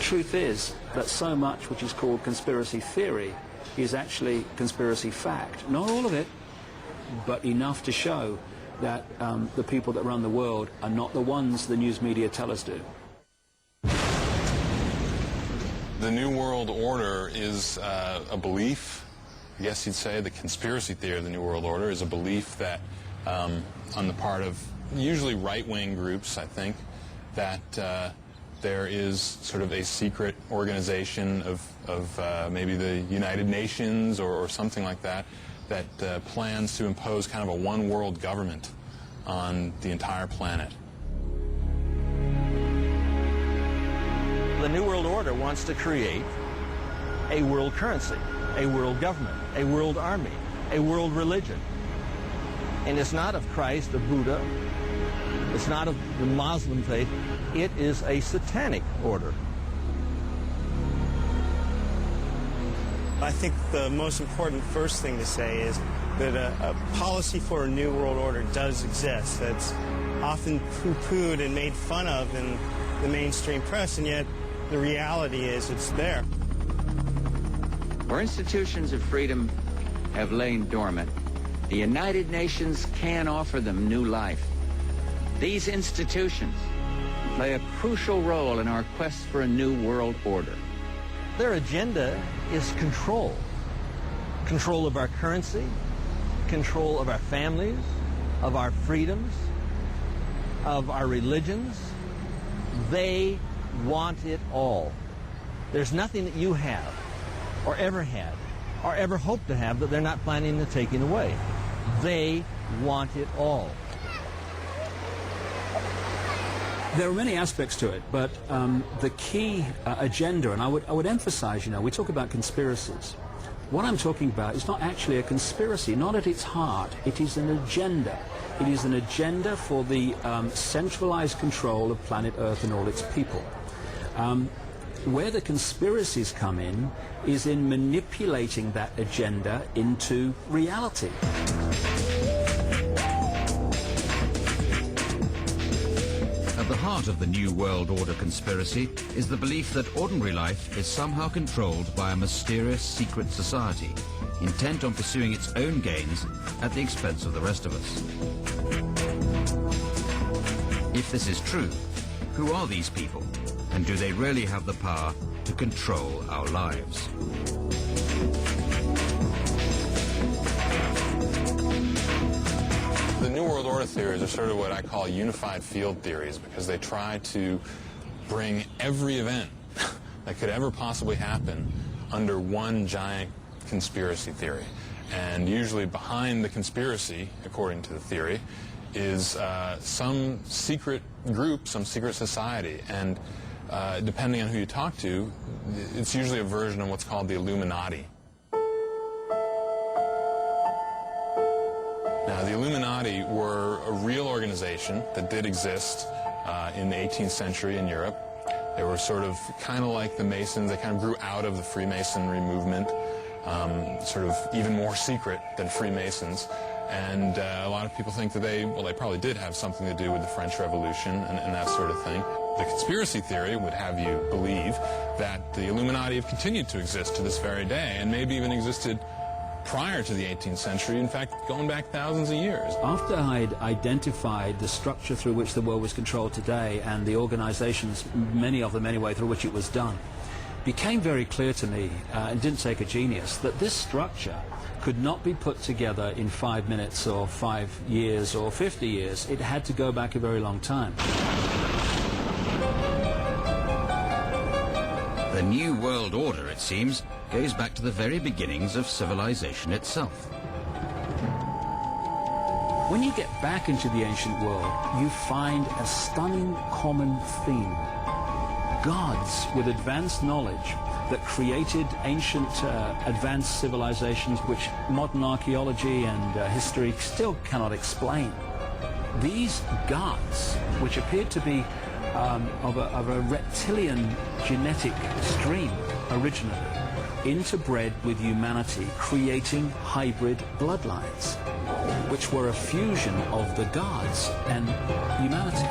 truth is that so much which is called conspiracy theory is actually conspiracy fact. Not all of it, but enough to show that the people that run the world are not the ones the news media tell us do. The New World Order is a belief, I guess you'd say. The conspiracy theory of the New World Order is a belief that, on the part of usually right-wing groups, I think, that there is sort of a secret organization of maybe the United Nations or something like that, that plans to impose kind of a one-world government on the entire planet. The New World Order wants to create a world currency, a world government, a world army, a world religion. And it's not of Christ, of Buddha, it's not of the Muslim faith, it is a satanic order. I think the most important first thing to say is that a policy for a new world order does exist. That's often poo-pooed and made fun of in the mainstream press, and yet the reality is it's there. Where institutions of freedom have lain dormant, the United Nations can offer them new life. These institutions play a crucial role in our quest for a new world order. Their agenda is control. Control of our currency, control of our families, of our freedoms, of our religions. They want it all. There's nothing that you have, or ever had, or ever hope to have that they're not planning on taking away. They want it all. There are many aspects to it, but the key agenda, and I would emphasize, we talk about conspiracies. What I'm talking about is not actually a conspiracy, not at its heart. It is an agenda. It is an agenda for the centralized control of planet Earth and all its people. Where the conspiracies come in is in manipulating that agenda into reality. At the heart of the New World Order conspiracy is the belief that ordinary life is somehow controlled by a mysterious secret society, intent on pursuing its own gains at the expense of the rest of us. If this is true, who are these people, and do they really have the power to control our lives? The New World Order theories are sort of what I call unified field theories, because they try to bring every event that could ever possibly happen under one giant conspiracy theory. And usually behind the conspiracy, according to the theory, is some secret group, some secret society. And depending on who you talk to, it's usually a version of what's called the Illuminati. Now, the Illuminati were a real organization that did exist in the 18th century in Europe. They were sort of kind of like the Masons. They kind of grew out of the Freemasonry movement, sort of even more secret than Freemasons. And a lot of people think that they probably did have something to do with the French Revolution and that sort of thing. The conspiracy theory would have you believe that the Illuminati have continued to exist to this very day, and maybe even existed prior to the 18th century, in fact, going back thousands of years. After I'd identified the structure through which the world was controlled today and the organizations, many of them anyway, through which it was done, became very clear to me, and didn't take a genius, that this structure could not be put together in 5 minutes or 5 years or 50 years. It had to go back a very long time. The New World Order, it seems, goes back to the very beginnings of civilization itself. When you get back into the ancient world, you find a stunning common theme. Gods with advanced knowledge that created ancient advanced civilizations which modern archaeology and history still cannot explain. These gods, which appeared to be of a reptilian genetic stream originally, interbred with humanity, creating hybrid bloodlines, which were a fusion of the gods and humanity.